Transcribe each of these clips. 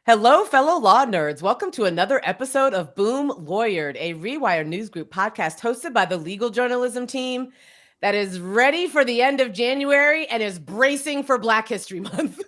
Hello, fellow law nerds. Welcome to another episode of Boom Lawyered, a Rewire News Group podcast hosted by the legal journalism team that is ready for the end of January and is bracing for Black History Month.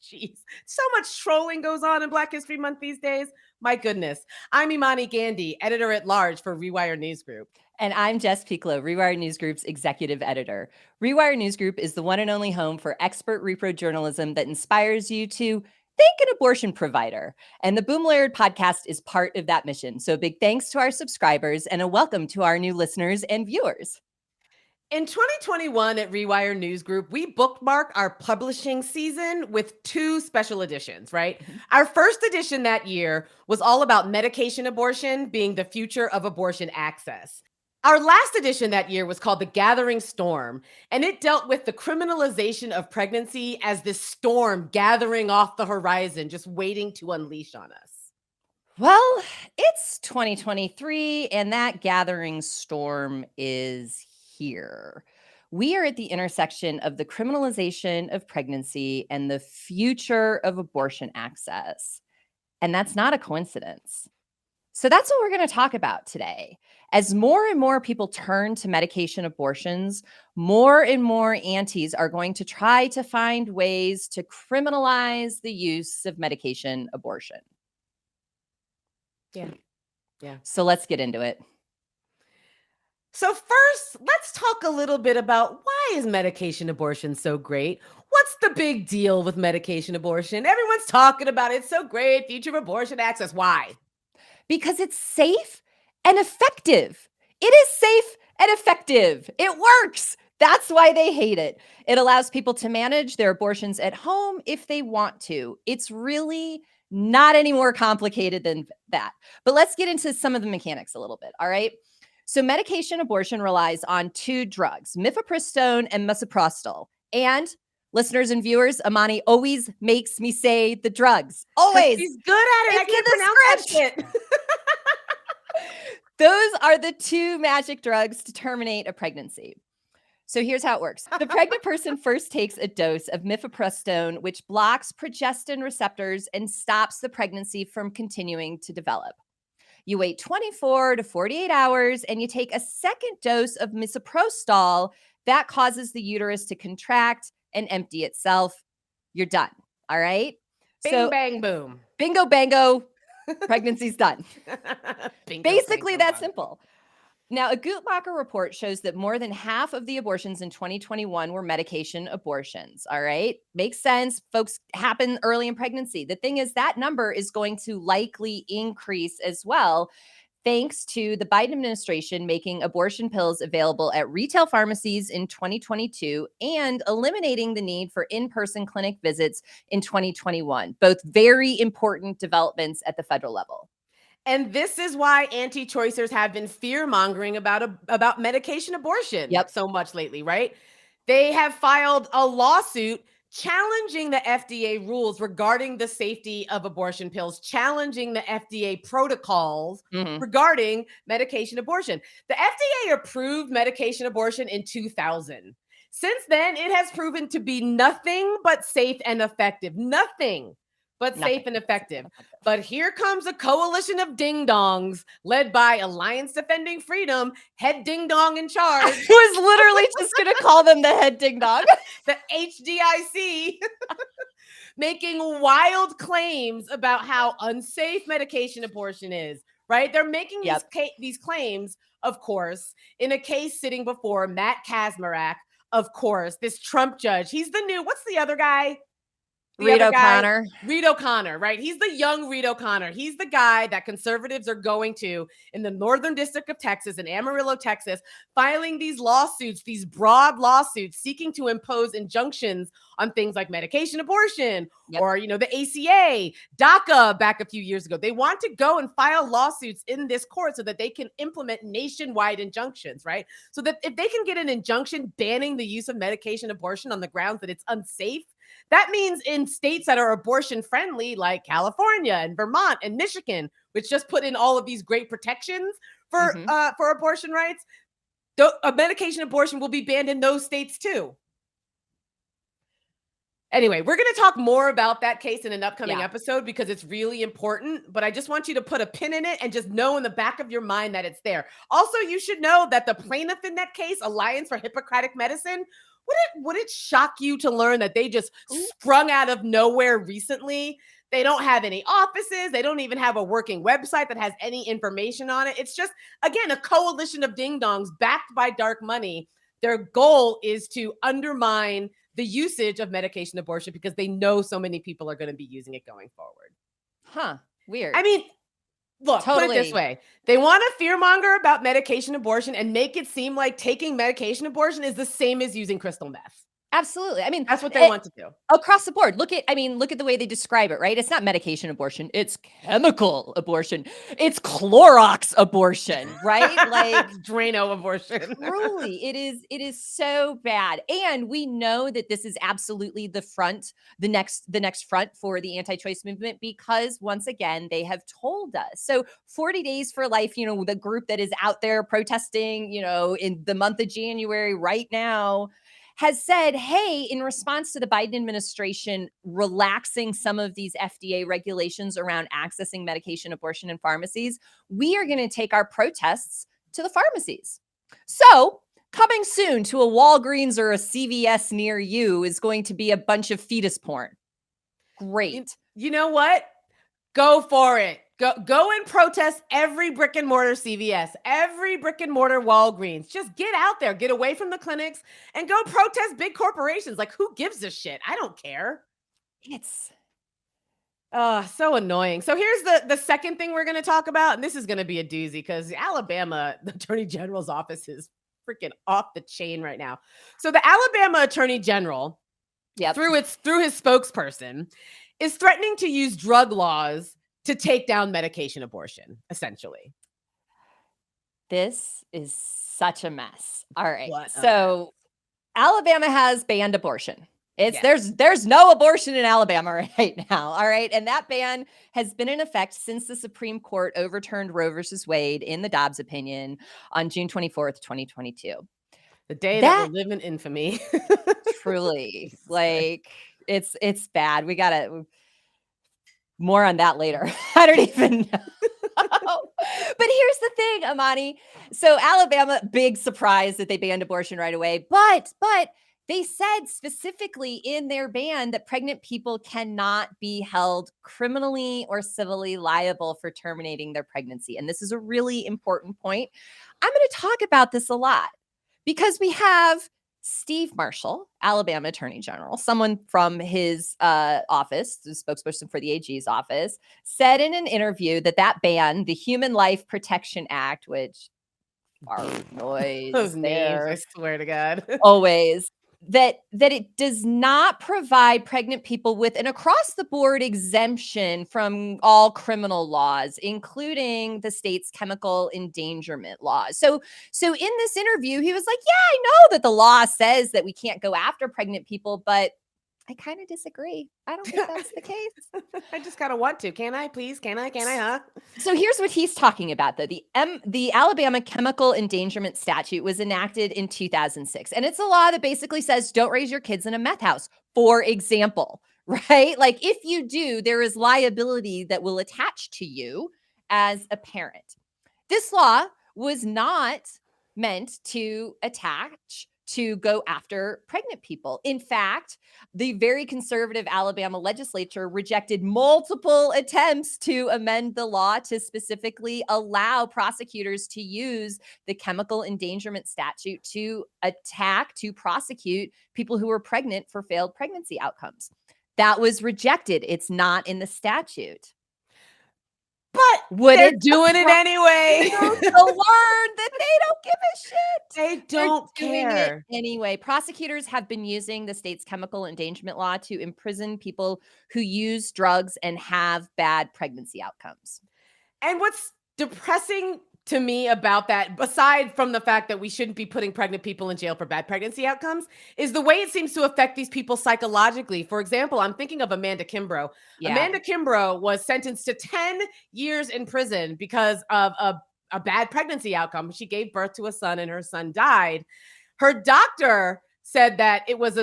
Jeez, so much trolling goes on in Black History Month these days. My goodness. I'm Imani Gandhi, editor-at-large for Rewire News Group. And I'm Jess Pieklo, Rewire News Group's executive editor. Rewire News Group is the one and only home for expert repro journalism that inspires you to thank an abortion provider. And the Boom Lawyered podcast is part of that mission. So big thanks to our subscribers and a welcome to our new listeners and viewers. In 2021 at Rewire News Group, we bookmark our publishing season with two special editions, right? Mm-hmm. Our first edition that year was all about medication abortion being the future of abortion access. Our last edition that year was called The Gathering Storm, and it dealt with the criminalization of pregnancy as this storm gathering off the horizon, just waiting to unleash on us. Well, it's 2023, and that gathering storm is here. We are at the intersection of the criminalization of pregnancy and the future of abortion access, and that's not a coincidence. So that's what we're going to talk about today. As more and more people turn to medication abortions, more and more aunties are going to try to find ways to criminalize the use of medication abortion. Yeah. So let's get into it. So first, let's talk a little bit about why is medication abortion so great? What's the big deal with medication abortion? Everyone's talking about it. It's so great. Future of abortion access. Why? Because it's safe and effective. It is safe and effective. It works. That's why they hate it. It allows people to manage their abortions at home if they want to. It's really not any more complicated than that. But let's get into some of the mechanics a little bit, all right? So medication abortion relies on two drugs, mifepristone and misoprostol. And listeners and viewers, Imani always makes me say the drugs. Always. She's good at it. I can't pronounce that shit. Those are the two magic drugs to terminate a pregnancy. So here's how it works. The pregnant person first takes a dose of mifepristone, which blocks progestin receptors and stops the pregnancy from continuing to develop. You wait 24 to 48 hours and you take a second dose of misoprostol that causes the uterus to contract and empty itself. You're done. All right. Bing, bang, boom. Bingo, bango. Pregnancy's done. Bingo, Basically, bango, that's bango. simple. Now, a Guttmacher report shows that more than half of the abortions in 2021 were medication abortions. All right. Makes sense. Folks happen early in pregnancy. The thing is, that number is going to likely increase as well, thanks to the Biden administration making abortion pills available at retail pharmacies in 2022 and eliminating the need for in-person clinic visits in 2021. Both very important developments at the federal level. And this is why anti-choicers have been fear-mongering about medication abortion so much lately, right? They have filed a lawsuit challenging the FDA rules regarding the safety of abortion pills, challenging the FDA protocols regarding medication abortion. The FDA approved medication abortion in 2000. Since then, it has proven to be nothing but safe and effective. Nothing but safe and effective. But here comes a coalition of ding-dongs led by Alliance Defending Freedom, head ding-dong in charge. I was literally just going to call them the head ding-dong. The HDIC, making wild claims about how unsafe medication abortion is, right? They're making these claims, of course, in a case sitting before Matt Kacsmaryk, of course, this Trump judge. He's the new, what's the other guy? Reed O'Connor. Reed O'Connor, right? He's the young Reed O'Connor. He's the guy that conservatives are going to in the Northern District of Texas, in Amarillo, Texas, filing these lawsuits, these broad lawsuits, seeking to impose injunctions on things like medication abortion or, the ACA, DACA back a few years ago. They want to go and file lawsuits in this court so that they can implement nationwide injunctions, right? So that if they can get an injunction banning the use of medication abortion on the grounds that it's unsafe, That means in states that are abortion friendly, like California and Vermont and Michigan, which just put in all of these great protections for abortion rights, a medication abortion will be banned in those states too. Anyway, we're going to talk more about that case in an upcoming episode because it's really important, but I just want you to put a pin in it and just know in the back of your mind that it's there. Also, you should know that the plaintiff in that case, Alliance for Hippocratic Medicine, would it shock you to learn that they just sprung out of nowhere recently? They don't have any offices. They don't even have a working website that has any information on it. It's just, again, a coalition of ding-dongs backed by dark money. Their goal is to undermine the usage of medication abortion because they know so many people are going to be using it going forward. Huh. Weird. I mean, look, put it this way. They want to fearmonger about medication abortion and make it seem like taking medication abortion is the same as using crystal meth. Absolutely. I mean, that's what they want to do. Across the board. Look at the way they describe it, right? It's not medication abortion. It's chemical abortion. It's Clorox abortion, right? Like Drano abortion. Truly, it is so bad. And we know that this is absolutely the next front for the anti-choice movement because once again, they have told us. So 40 Days for Life, the group that is out there protesting, in the month of January right now, has said, hey, in response to the Biden administration relaxing some of these FDA regulations around accessing medication abortion in pharmacies, we are going to take our protests to the pharmacies. So coming soon to a Walgreens or a CVS near you is going to be a bunch of fetus porn. Great. You know what? Go for it. Go and protest every brick and mortar CVS, every brick and mortar Walgreens. Just get out there, get away from the clinics and go protest big corporations. Like, who gives a shit? I don't care. It's so annoying. So here's the second thing we're going to talk about. And this is going to be a doozy because Alabama, the Attorney General's office is freaking off the chain right now. So the Alabama Attorney General, through his spokesperson, is threatening to use drug laws to take down medication abortion, essentially. This is such a mess. All right. So Alabama has banned abortion. There's no abortion in Alabama right now. All right. And that ban has been in effect since the Supreme Court overturned Roe versus Wade in the Dobbs opinion on June 24th, 2022. The day that will live in infamy. Truly. Like it's bad. We gotta more on that later. I don't even know. But here's the thing, Imani. So Alabama, big surprise that they banned abortion right away. But they said specifically in their ban that pregnant people cannot be held criminally or civilly liable for terminating their pregnancy. And this is a really important point. I'm going to talk about this a lot because we have Steve Marshall, Alabama Attorney General, someone from his office, the spokesperson for the AG's office, said in an interview that ban, the Human Life Protection Act, which are noise, those names, I swear to God, always, that it does not provide pregnant people with an across-the-board exemption from all criminal laws, including the state's chemical endangerment laws. So in this interview, he was like, yeah, I know that the law says that we can't go after pregnant people, but I kind of disagree. I don't think that's the case. I just kind of want to. Can I, please? Can I, huh? So here's what he's talking about, though. The Alabama Chemical Endangerment Statute was enacted in 2006. And it's a law that basically says don't raise your kids in a meth house, for example, right? Like if you do, there is liability that will attach to you as a parent. This law was not meant to go after pregnant people. In fact, the very conservative Alabama legislature rejected multiple attempts to amend the law to specifically allow prosecutors to use the chemical endangerment statute to prosecute people who were pregnant for failed pregnancy outcomes. That was rejected. It's not in the statute. But they're doing it anyway. To learn that they don't give a shit. They don't care. Anyway, prosecutors have been using the state's chemical endangerment law to imprison people who use drugs and have bad pregnancy outcomes. And what's depressing to me about that, aside from the fact that we shouldn't be putting pregnant people in jail for bad pregnancy outcomes, is the way it seems to affect these people psychologically. For example, I'm thinking of Amanda Kimbrough. Yeah. Amanda Kimbrough was sentenced to 10 years in prison because of a bad pregnancy outcome. She gave birth to a son and her son died. Her doctor said that it was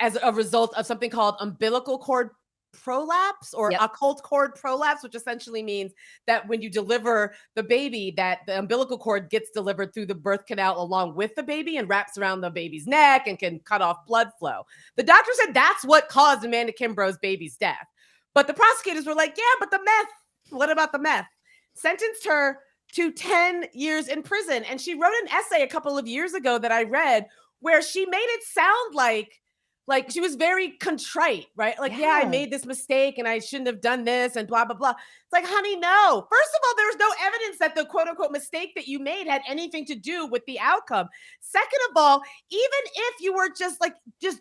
as a result of something called umbilical cord prolapse or occult cord prolapse, which essentially means that when you deliver the baby, that the umbilical cord gets delivered through the birth canal along with the baby and wraps around the baby's neck and can cut off blood flow. The doctor said that's what caused Amanda Kimbrough's baby's death. But the prosecutors were like, yeah, but the meth, what about the meth? Sentenced her to 10 years in prison. And she wrote an essay a couple of years ago that I read where she made it sound like she was very contrite, right? Like, yeah, I made this mistake and I shouldn't have done this and blah, blah, blah. It's like, honey, no. First of all, there's no evidence that the quote unquote mistake that you made had anything to do with the outcome. Second of all, even if you were just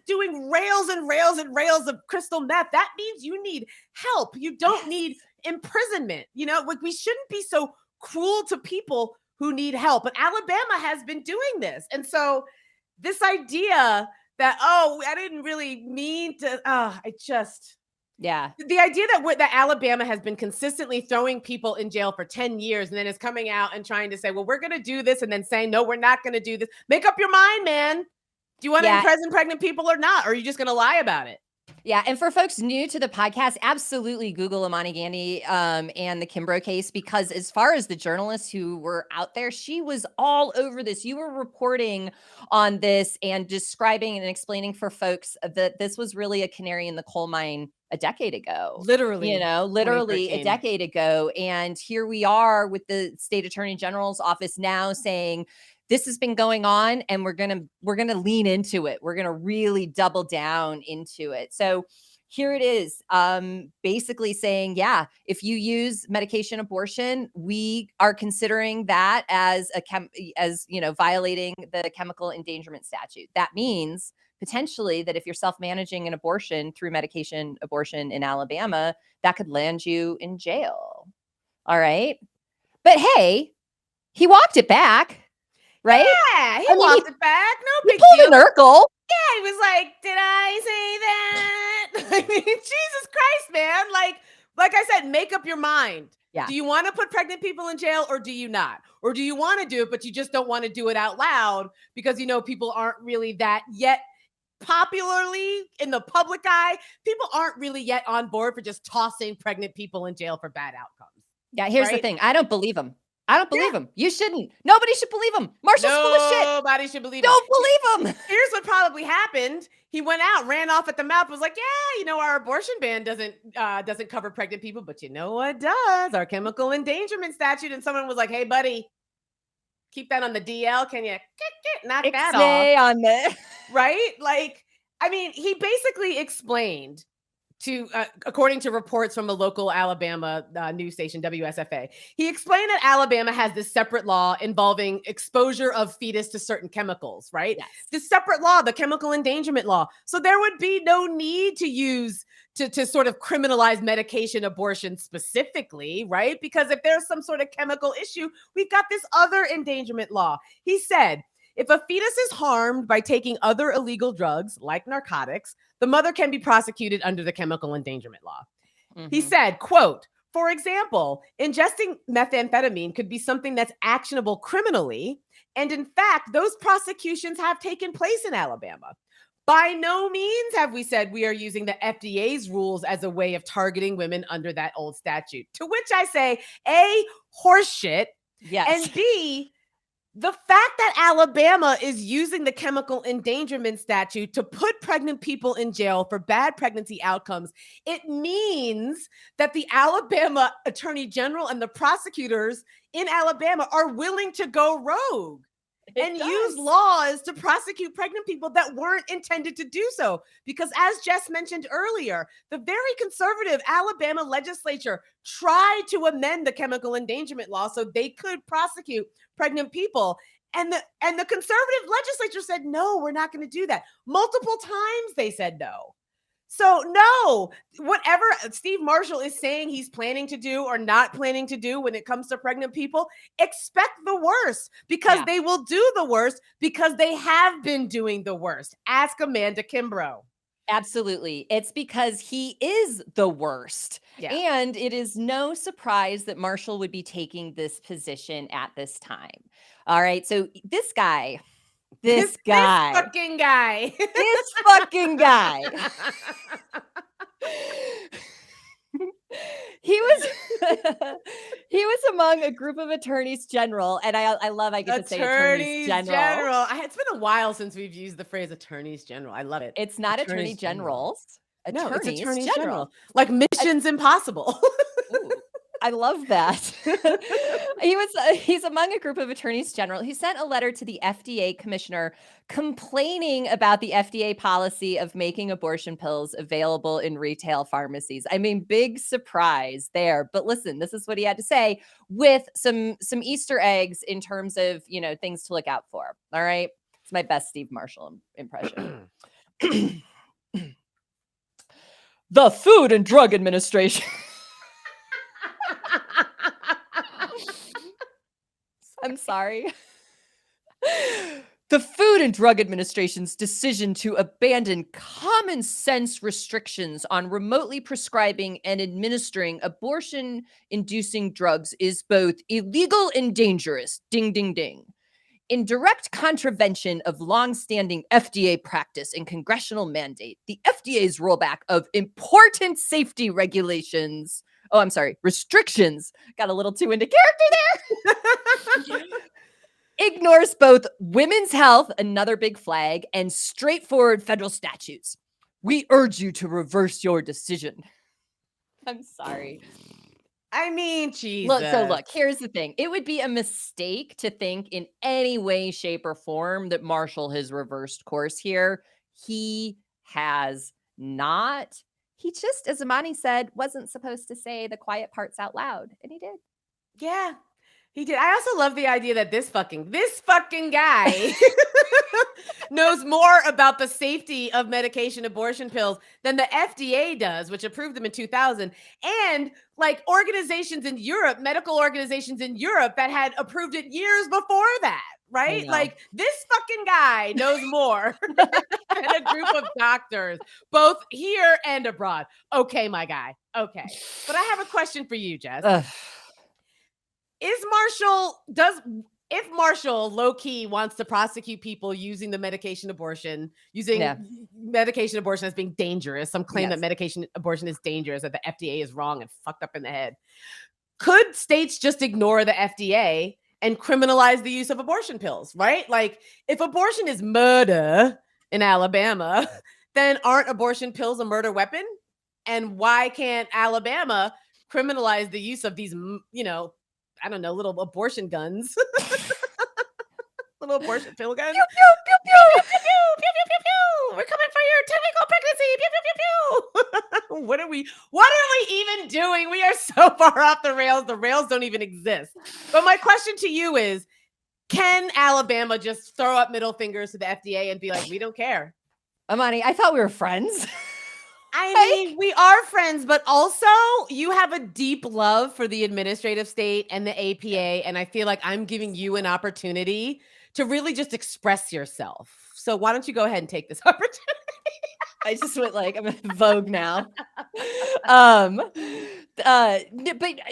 doing rails and rails and rails of crystal meth, that means you need help. You don't need imprisonment. You know, like we shouldn't be so cruel to people who need help. But Alabama has been doing this. And so this idea that, oh, I didn't really mean to, the idea that Alabama has been consistently throwing people in jail for 10 years and then is coming out and trying to say, well, we're going to do this and then saying, no, we're not going to do this. Make up your mind, man. Do you want to imprison pregnant people or not? Or are you just going to lie about it? Yeah. And for folks new to the podcast, absolutely Google Imani Gandy and the Kimbrough case, because as far as the journalists who were out there, she was all over this. You were reporting on this and describing and explaining for folks that this was really a canary in the coal mine a decade ago. Literally a decade ago. And here we are with the state attorney general's office now saying, this has been going on and we're going to lean into it. We're going to really double down into it. So here it is, basically saying, yeah, if you use medication abortion, we are considering that as violating the chemical endangerment statute. That means potentially that if you're self-managing an abortion through medication abortion in Alabama, that could land you in jail. All right. But hey, he walked it back. Right? Yeah, he walked it back. No big deal. He pulled an Urkel. Yeah, he was like, did I say that? I mean, Jesus Christ, man. Like I said, make up your mind. Yeah. Do you want to put pregnant people in jail or do you not? Or do you want to do it, but you just don't want to do it out loud because, people aren't really that yet popularly in the public eye. People aren't really yet on board for just tossing pregnant people in jail for bad outcomes. Yeah, here's the thing. I don't believe him. I don't believe him. You shouldn't. Nobody should believe him. Marshall's full of shit. Nobody should believe him. Don't believe him. Here's what probably happened. He went out, ran off at the mouth, was like, yeah, our abortion ban doesn't cover pregnant people, but you know what does? Our chemical endangerment statute. And someone was like, hey, buddy, keep that on the DL. Can you knock that off? On the right? He basically explained according to reports from a local Alabama news station, WSFA, he explained that Alabama has this separate law involving exposure of fetus to certain chemicals, right? Yes. This separate law, the chemical endangerment law. So there would be no need to use to sort of criminalize medication abortion specifically, right? Because if there's some sort of chemical issue, we've got this other endangerment law. He said, if a fetus is harmed by taking other illegal drugs like narcotics, the mother can be prosecuted under the chemical endangerment law. Mm-hmm. He said, quote, for example, ingesting methamphetamine could be something that's actionable criminally. And in fact, those prosecutions have taken place in Alabama. By no means have we said we are using the FDA's rules as a way of targeting women under that old statute. To which I say, A, horseshit, yes, and B, the fact that Alabama is using the chemical endangerment statute to put pregnant people in jail for bad pregnancy outcomes, it means that the Alabama Attorney General and the prosecutors in Alabama are willing to go rogue and use laws to prosecute pregnant people that weren't intended to do so. Because as Jess mentioned earlier, the very conservative Alabama legislature tried to amend the chemical endangerment law so they could prosecute pregnant people. And the conservative legislature said, no, we're not going to do that. Multiple times they said no. So no, whatever Steve Marshall is saying he's planning to do or not planning to do when it comes to pregnant people, expect the worst, because they will do the worst, because they have been doing the worst. Ask Amanda Kimbrough. Absolutely. It's because he is the worst. Yeah. And it is no surprise that Marshall would be taking this position at this time. All right. So this guy, this fucking guy. This fucking guy. He was among a group of attorneys general, and I love I get to say attorneys general. It's been a while since we've used the phrase attorneys general. I love it. It's not attorney generals. No, it's attorneys general. Like Mission's Impossible. Ooh, I love that. He's among a group of attorneys general. He sent a letter to the FDA commissioner complaining about the FDA policy of making abortion pills available in retail pharmacies. I mean, big surprise there. But listen, this is what he had to say with some Easter eggs in terms of, things to look out for. All right. It's my best Steve Marshall impression. The Food and Drug Administration. I'm sorry. The Food and Drug Administration's decision to abandon common sense restrictions on remotely prescribing and administering abortion-inducing drugs is both illegal and dangerous. Ding, ding, ding. In direct contravention of longstanding FDA practice and congressional mandate, the FDA's rollback of important safety regulations. Oh, I'm sorry, restrictions. Got a little too into character there. Ignores both women's health, another big flag, and straightforward federal statutes. We urge you to reverse your decision. I'm sorry. I mean, Jesus. Look, here's the thing. It would be a mistake to think in any way, shape, or form that Marshall has reversed course here. He has not. He just, as Imani said, wasn't supposed to say the quiet parts out loud, and he did. Yeah, he did. I also love the idea that this fucking guy knows more about the safety of medication abortion pills than the FDA does, which approved them in 2000. And like organizations in Europe, medical organizations in Europe that had approved it years before that, right? Like this fucking guy knows more than a group of doctors, both here and abroad. Okay, my guy. Okay. But I have a question for you, Jess. If Marshall low-key wants to prosecute people using the medication abortion as being dangerous, some claim that medication abortion is dangerous, that the FDA is wrong and fucked up in the head, could states just ignore the FDA and criminalize the use of abortion pills, right? Like if abortion is murder in Alabama, then aren't abortion pills a murder weapon? And why can't Alabama criminalize the use of these, I don't know, little abortion guns. Little abortion pill guns. Pew, pew, pew, pew, pew, pew, pew, pew, pew, pew. We're coming for your 10-week-old pregnancy. Pew, pew, pew, pew. What are we even doing? We are so far off the rails. The rails don't even exist. But my question to you is, can Alabama just throw up middle fingers to the FDA and be like, we don't care? Imani, I thought we were friends. I mean, we are friends, but also you have a deep love for the administrative state and the APA. And I feel like I'm giving you an opportunity to really just express yourself. So why don't you go ahead and take this opportunity? I just went like, I'm in Vogue now. But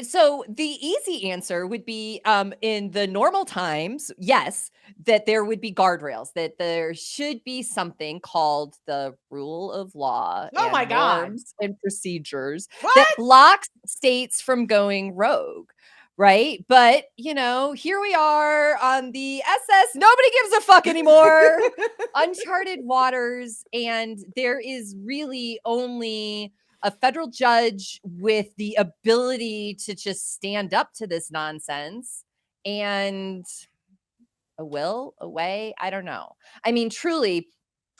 so the easy answer would be in the normal times, yes, that there would be guardrails, that there should be something called the rule of law. Oh my God. Norms and procedures that blocks states from going rogue. Right. But, here we are on the SS. Nobody gives a fuck anymore. Uncharted waters. And there is really only a federal judge with the ability to just stand up to this nonsense, and a way. I don't know. I mean, truly,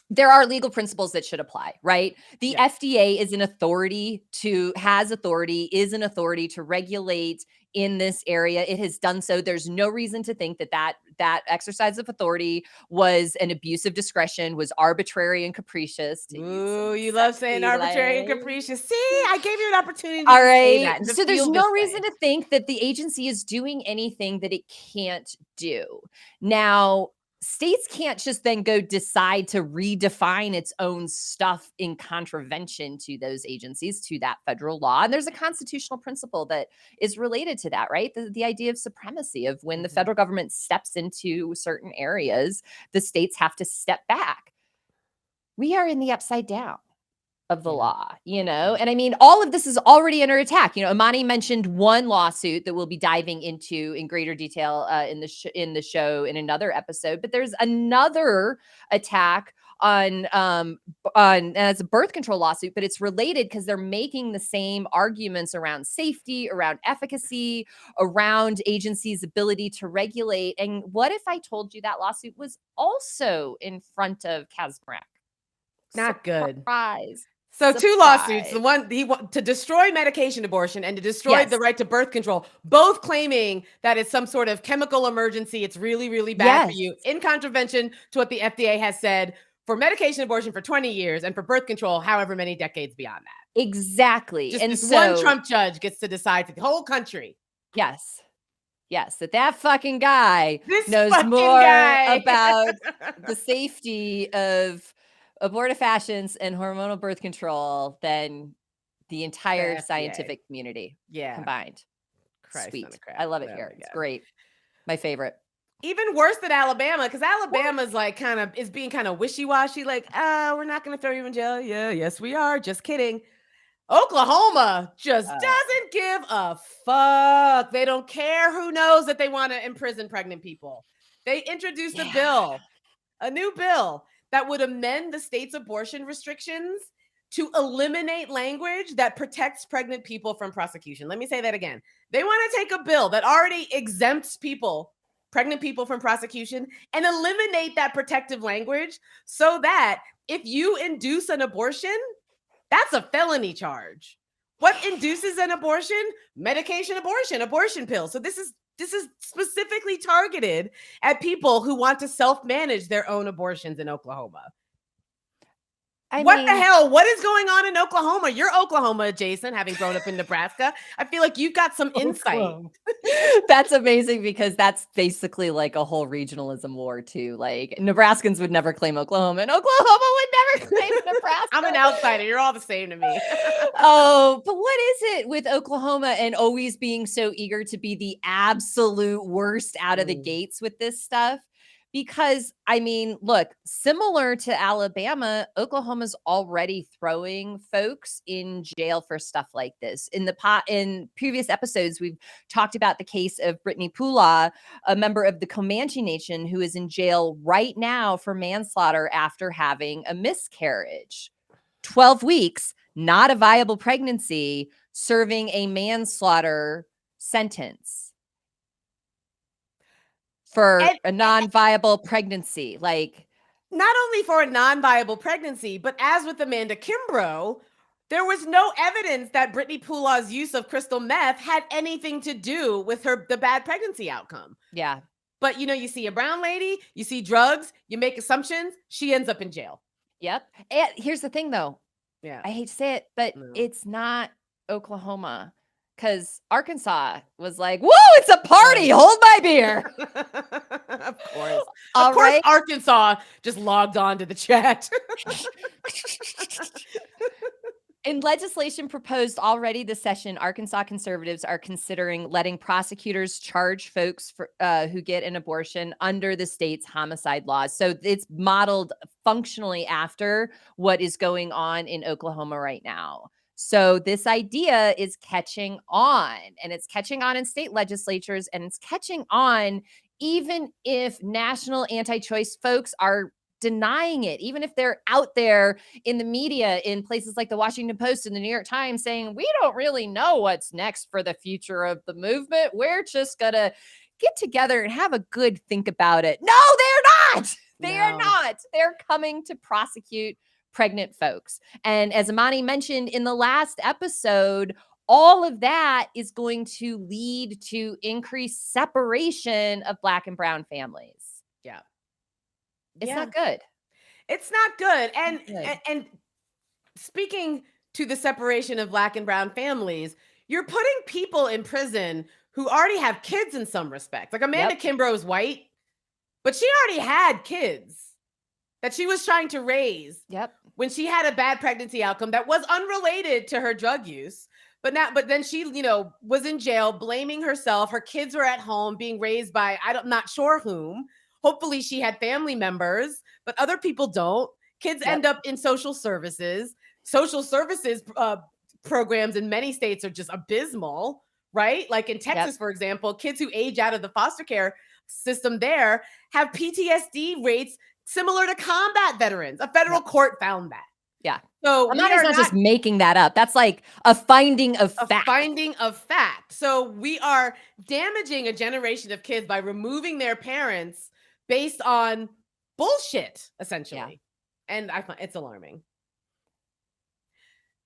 there are legal principles that should apply, right? The FDA is an authority is an authority to regulate in this area. It has done so. There's no reason to think that exercise of authority was an abuse of discretion, was arbitrary and capricious. Ooh, you love saying arbitrary and capricious. See, I gave you an opportunity All to say right. that. So there's no reason to think that the agency is doing anything that it can't do. Now, states can't just then go decide to redefine its own stuff in contravention to those agencies, to that federal law. And there's a constitutional principle that is related to that, right? The idea of supremacy, of when the federal government steps into certain areas, the states have to step back. We are in the upside down of the law, and I mean, all of this is already under attack. Imani mentioned one lawsuit that we'll be diving into in greater detail in the show in another episode, but there's another attack on as a birth control lawsuit, but it's related because they're making the same arguments around safety, around efficacy, around agencies' ability to regulate. And what if I told you that lawsuit was also in front of Kimbrough? Not good. Surprise. So 2 lawsuits, the one to destroy medication abortion and to destroy the right to birth control, both claiming that it's some sort of chemical emergency. It's really, really bad for you, in contravention to what the FDA has said for medication abortion for 20 years and for birth control, however many decades beyond that. Exactly. Just this one Trump judge gets to decide for the whole country. Yes, that fucking guy knows more about the safety of abortifacients and hormonal birth control than the entire scientific community combined. Sweet. I love it here. It's great. My favorite. Even worse than Alabama, because Alabama's like is being kind of wishy-washy, like, we're not going to throw you in jail. Yeah, yes, we are. Just kidding. Oklahoma just doesn't give a fuck. They don't care who knows that they want to imprison pregnant people. They introduced a new bill that would amend the state's abortion restrictions to eliminate language that protects pregnant people from prosecution. Let me say that again. They want to take a bill that already exempts pregnant people from prosecution, and eliminate that protective language so that if you induce an abortion, that's a felony charge. What induces an abortion? Medication abortion pills. So this is specifically targeted at people who want to self-manage their own abortions in Oklahoma. What the hell? What is going on in Oklahoma? You're Oklahoma adjacent, having grown up in Nebraska. I feel like you've got some insight. That's amazing, because that's basically like a whole regionalism war too. Like, Nebraskans would never claim Oklahoma, and Oklahoma would never claim Nebraska. I'm an outsider. You're all the same to me. But what is it with Oklahoma and always being so eager to be the absolute worst out of the gates with this stuff? Because, I mean, look, similar to Alabama, Oklahoma's already throwing folks in jail for stuff like this. In previous episodes, we've talked about the case of Brittany Pula, a member of the Comanche Nation, who is in jail right now for manslaughter after having a miscarriage. 12 weeks, not a viable pregnancy, serving a manslaughter sentence for a non-viable pregnancy. Like, not only for a non-viable pregnancy, but as with Amanda Kimbrough, there was no evidence that Brittany Pula's use of crystal meth had anything to do with the bad pregnancy outcome. Yeah. But you see a brown lady, you see drugs, you make assumptions, she ends up in jail. Yep. And here's the thing though. Yeah. I hate to say it, but it's not Oklahoma. Because Arkansas was like, whoa, it's a party. Hold my beer. Of course. Of course, Arkansas just logged on to the chat. In legislation proposed already this session, Arkansas conservatives are considering letting prosecutors charge folks who get an abortion under the state's homicide laws. So it's modeled functionally after what is going on in Oklahoma right now. So this idea is catching on, and it's catching on in state legislatures, and it's catching on even if national anti-choice folks are denying it, even if they're out there in the media in places like the Washington Post and the New York Times saying, we don't really know what's next for the future of the movement. We're just going to get together and have a good think about it. No, they're not. They are not. They're coming to prosecute pregnant folks. And as Imani mentioned in the last episode, all of that is going to lead to increased separation of Black and brown families. Yeah. It's not good. It's not good. And speaking to the separation of Black and brown families, you're putting people in prison who already have kids in some respect. Like Amanda Kimbrough is white, but she already had kids that she was trying to raise when she had a bad pregnancy outcome that was unrelated to her drug use. But then she, was in jail, blaming herself. Her kids were at home being raised by, I'm not sure whom. Hopefully she had family members, but other people don't. Kids end up in social services. Social services programs in many states are just abysmal, right? Like in Texas, for example, kids who age out of the foster care system there have PTSD rates similar to combat veterans. A federal court found that. Yeah. So Imani's not just making that up. That's like a finding of fact. Finding of fact. So we are damaging a generation of kids by removing their parents based on bullshit, essentially. And I find it's alarming.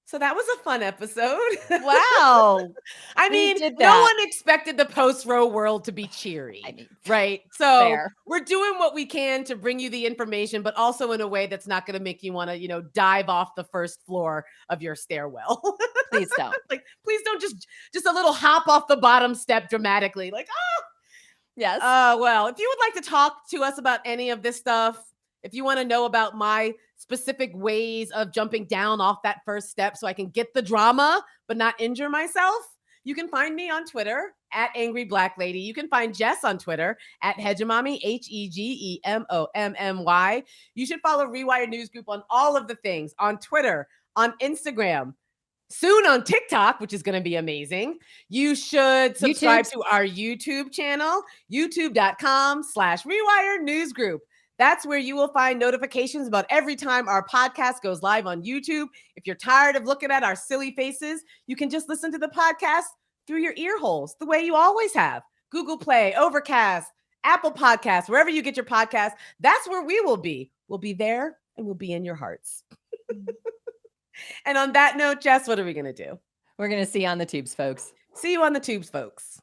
So that was a fun episode. Wow. I mean, no one expected the post-Roe world to be cheery, right? So we're doing what we can to bring you the information, but also in a way that's not going to make you want to, dive off the first floor of your stairwell. Please don't. Please don't just a little hop off the bottom step dramatically. Yes. Well, if you would like to talk to us about any of this stuff, if you want to know about my specific ways of jumping down off that first step so I can get the drama but not injure myself, you can find me on Twitter at Angry Black Lady. You can find Jess on Twitter at Hegemommy, HEGEMOMMY. You should follow Rewire News Group on all of the things, on Twitter, on Instagram, soon on TikTok, which is going to be amazing. You should subscribe to our YouTube channel, youtube.com/Rewire News Group. That's where you will find notifications about every time our podcast goes live on YouTube. If you're tired of looking at our silly faces, you can just listen to the podcast through your ear holes the way you always have. Google Play, Overcast, Apple Podcasts, wherever you get your podcast, that's where we will be. We'll be there and we'll be in your hearts. And on that note, Jess, what are we going to do? We're going to see you on the tubes, folks. See you on the tubes, folks.